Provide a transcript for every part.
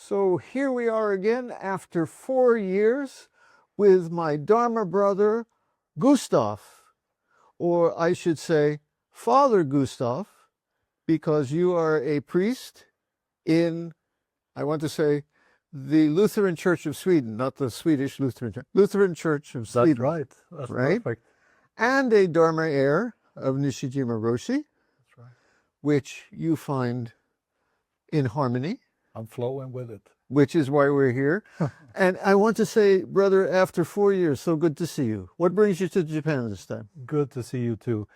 So here we are again after 4 years with my Dharma brother, Gustav, or I should say, Father Gustav, because you are a priest in, I want to say, the Lutheran Church of Sweden, not the Swedish Lutheran Church, Lutheran Church of Sweden. That's right. That's right? perfect. And a Dharma heir of Nishijima Roshi, That's right. which you find in harmony. I'm flowing with it. Which is why we're here. And I want to say, brother, after 4 years, so good to see you. What brings you to Japan this time? Good to see you too.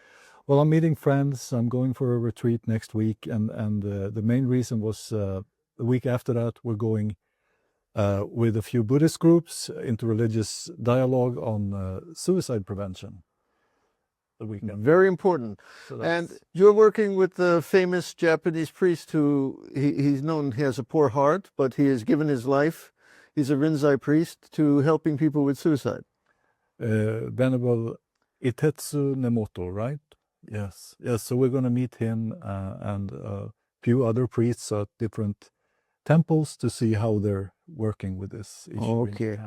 Well, I'm meeting friends. I'm going for a retreat next week, and the main reason was the week after that we're going with a few Buddhist groups into religious dialogue on suicide prevention. The weekend. Very important. So and you're working with the famous Japanese priest who he's known, he has a poor heart, but he has given his life. He's a Rinzai priest to helping people with suicide. Venerable Itetsu Nemoto, right? Yes. Yes. So we're going to meet him and a few other priests at different temples to see how they're working with this issue. Okay.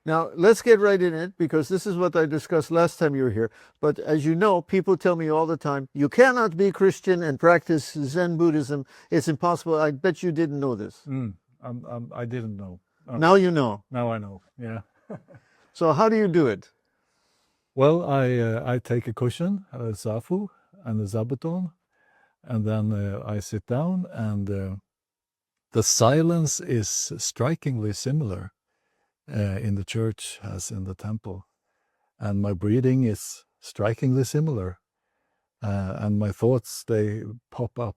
Now, let's get right in it, because this is what I discussed last time you were here. But as you know, people tell me all the time, you cannot be Christian and practice Zen Buddhism. It's impossible. I bet you didn't know this. I didn't know. Now you know. Now I know, yeah. So how do you do it? Well, I take a cushion, a zafu, and a zabuton, and then I sit down, and the silence is strikingly similar in the church as in the temple, and my breathing is strikingly similar, and my thoughts, they pop up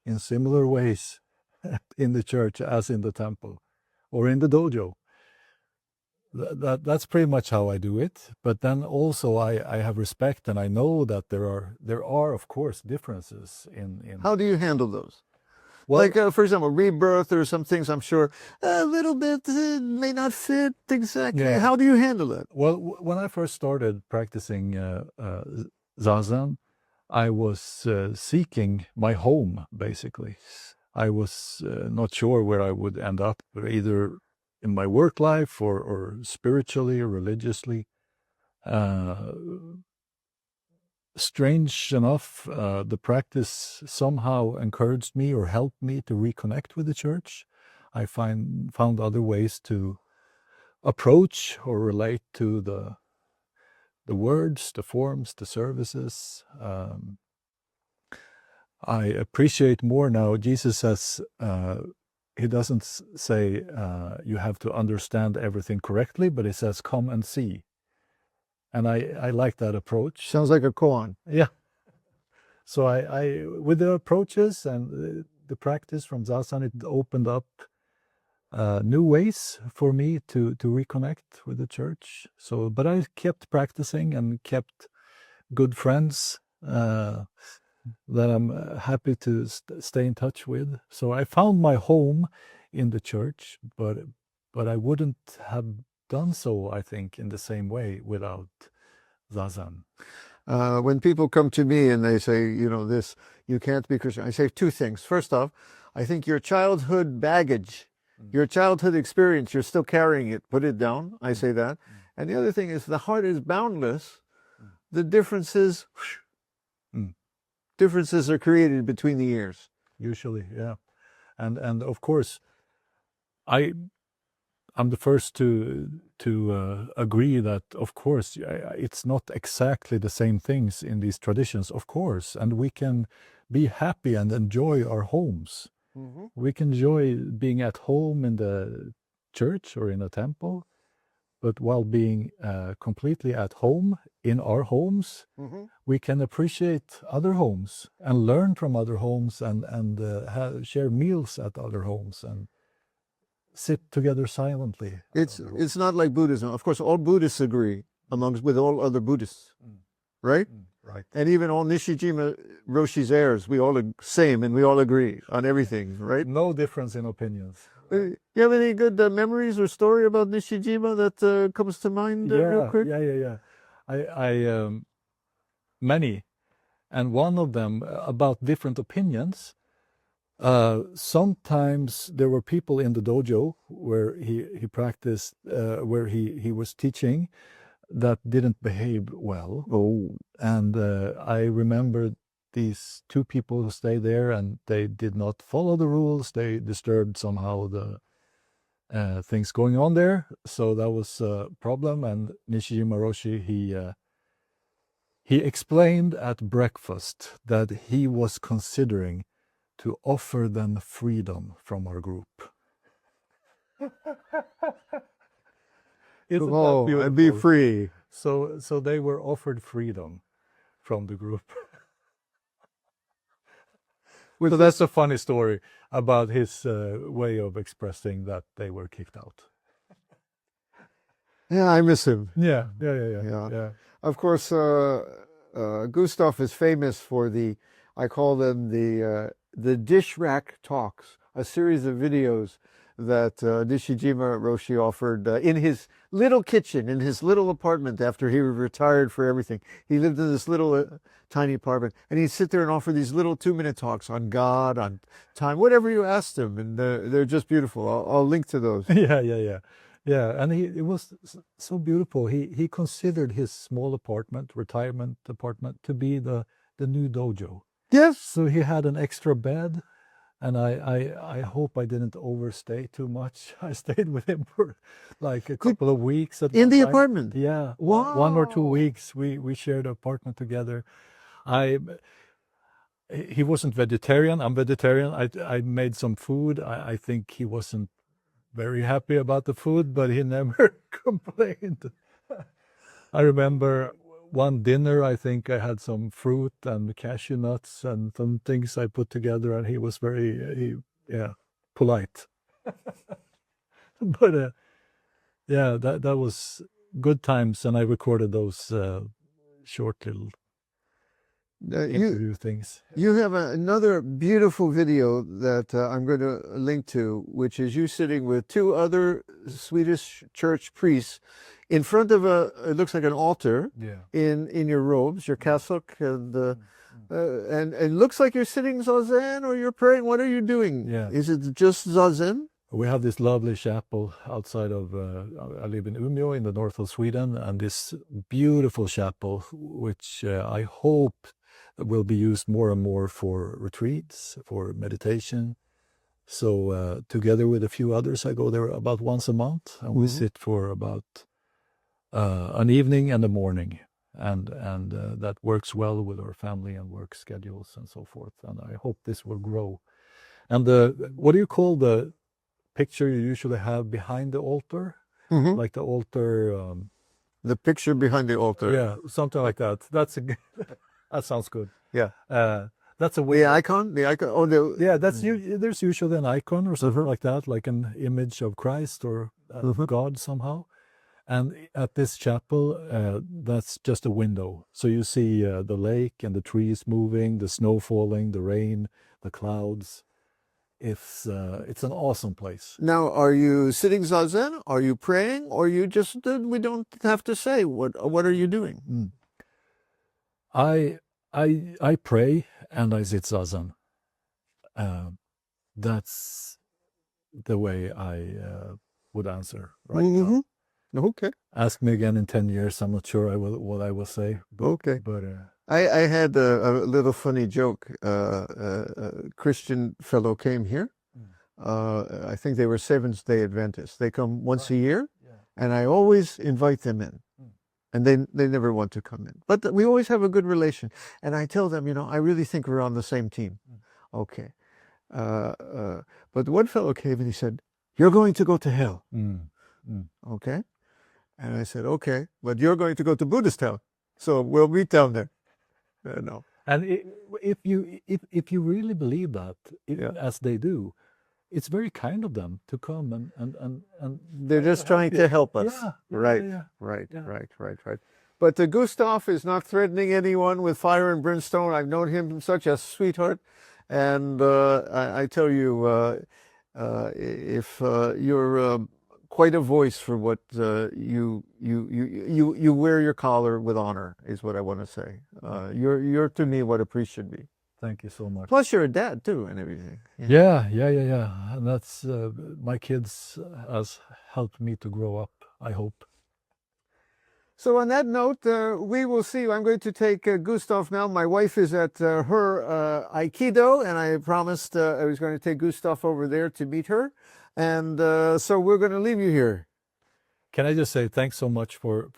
in similar ways in the church as in the temple or in the dojo. That's pretty much how I do it. But then also I have respect, and I know that there are of course differences in How do you handle those? Well, like, for example, rebirth or some things, I'm sure a little bit may not fit exactly. Yeah. How do you handle it? Well, when I first started practicing Zazen, I was seeking my home, basically. I was not sure where I would end up, either in my work life or spiritually or religiously. Strange enough, the practice somehow encouraged me or helped me to reconnect with the church. I found other ways to approach or relate to the words, the forms, the services. I appreciate more now. Jesus says, he doesn't say you have to understand everything correctly, but he says, come and see. And I like that approach. Sounds like a koan. Yeah. So I with the approaches and the practice from Zazen, it opened up new ways for me to reconnect with the church. So, but I kept practicing and kept good friends that I'm happy to stay in touch with. So I found my home in the church, but I wouldn't have done so, I think, in the same way without Zazen. When people come to me and they say, this, you can't be Christian, I say two things. First off, I think your childhood baggage, your childhood experience, you're still carrying it, put it down. I say that. And the other thing is the heart is boundless. The differences are created between the ears. Usually, yeah. And of course, I'm the first to agree that, of course, it's not exactly the same things in these traditions, of course, and we can be happy and enjoy our homes. Mm-hmm. We can enjoy being at home in the church or in a temple, but while being completely at home in our homes, we can appreciate other homes and learn from other homes and share meals at other homes and sit together silently. It's not like Buddhism. Of course, all Buddhists agree with all other Buddhists, right? Right. And even all Nishijima Roshi's heirs, we all same, and we all agree on everything, right? No difference in opinions. You have any good memories or story about Nishijima that comes to mind real quick? Yeah. I many, and one of them about different opinions. Sometimes there were people in the dojo where he practiced, where he was teaching, that didn't behave well. Oh, And I remember these two people who stayed there, and they did not follow the rules. They disturbed somehow the things going on there. So that was a problem. And Nishijima Roshi, he explained at breakfast that he was considering to offer them freedom from our group. Isn't that oh, and be beautiful? free. So they were offered freedom from the group. So that's a funny story about his way of expressing that they were kicked out. Yeah, I miss him. Yeah. Yeah. Of course, Gustav is famous for I call them the dish rack talks, a series of videos that Nishijima Roshi offered in his little kitchen, in his little apartment after he retired for everything. He lived in this little tiny apartment, and he'd sit there and offer these little 2-minute talks on God, on time, whatever you asked him, and they're just beautiful. I'll link to those. Yeah, and it was so beautiful. He considered his small apartment, retirement apartment, to be the new dojo. Yes. So he had an extra bed, and I hope I didn't overstay too much. I stayed with him for like a couple of weeks in the apartment. Yeah, wow. 1 or 2 weeks we shared an apartment together. He wasn't vegetarian. I'm vegetarian. I made some food. I think he wasn't very happy about the food, but he never complained. I remember one dinner, I think I had some fruit and cashew nuts and some things I put together, and he was very polite. But yeah, that was good times, and I recorded those short little interview things. You have another beautiful video that I'm going to link to, which is you sitting with 2 other Swedish church priests in front of it looks like an altar. Yeah. In your robes, your cassock, and looks like you're sitting Zazen or you're praying. What are you doing? Yeah. Is it just Zazen? We have this lovely chapel outside of, I live in Umeå in the north of Sweden, and this beautiful chapel, which I hope will be used more and more for retreats, for meditation. So together with a few others, I go there about once a month, and we sit for about an evening and a morning. And that works well with our family and work schedules and so forth. And I hope this will grow. And what do you call the picture you usually have behind the altar? Like the altar... the picture behind the altar. Yeah, something like that. That sounds good. Yeah. That's a way. The icon? Oh, yeah, there's usually an icon or something like that, like an image of Christ or God somehow. And at this chapel, that's just a window. So you see the lake and the trees moving, the snow falling, the rain, the clouds. It's an awesome place. Now, are you sitting Zazen? Are you praying? Or you just, we don't have to say, what are you doing? I pray and I sit Zazen. That's the way I would answer right now. Okay. Ask me again in 10 years. I'm not sure what I will say. Okay. But I had a little funny joke. A Christian fellow came here. I think they were Seventh-day Adventists. They come once a year, and I always invite them in. And they never want to come in. But we always have a good relation. And I tell them, I really think we're on the same team. Okay. But one fellow came and he said, "You're going to go to hell." Okay. And I said, "Okay, but you're going to go to Buddhist hell. So we'll meet down there." No. And if you really believe that, as they do, it's very kind of them to come and they're just trying to help us. Right. But Gustav is not threatening anyone with fire and brimstone. I've known him such a sweetheart, and I tell you, if you're quite a voice for what you wear your collar with honor, is what I want to say. You're to me what a priest should be. Thank you so much. Plus, you're a dad too, and everything. Yeah. And that's my kids has helped me to grow up, I hope. So on that note, we will see you. I'm going to take Gustav now. My wife is at her Aikido, and I promised I was going to take Gustav over there to meet her. And so we're going to leave you here. Can I just say thanks so much for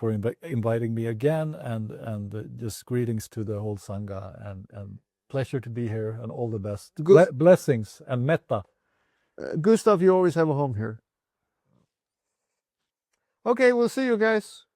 inviting me again, and just greetings to the whole Sangha, and pleasure to be here, and all the best. Blessings and metta. Gustav, you always have a home here. Okay, we'll see you guys.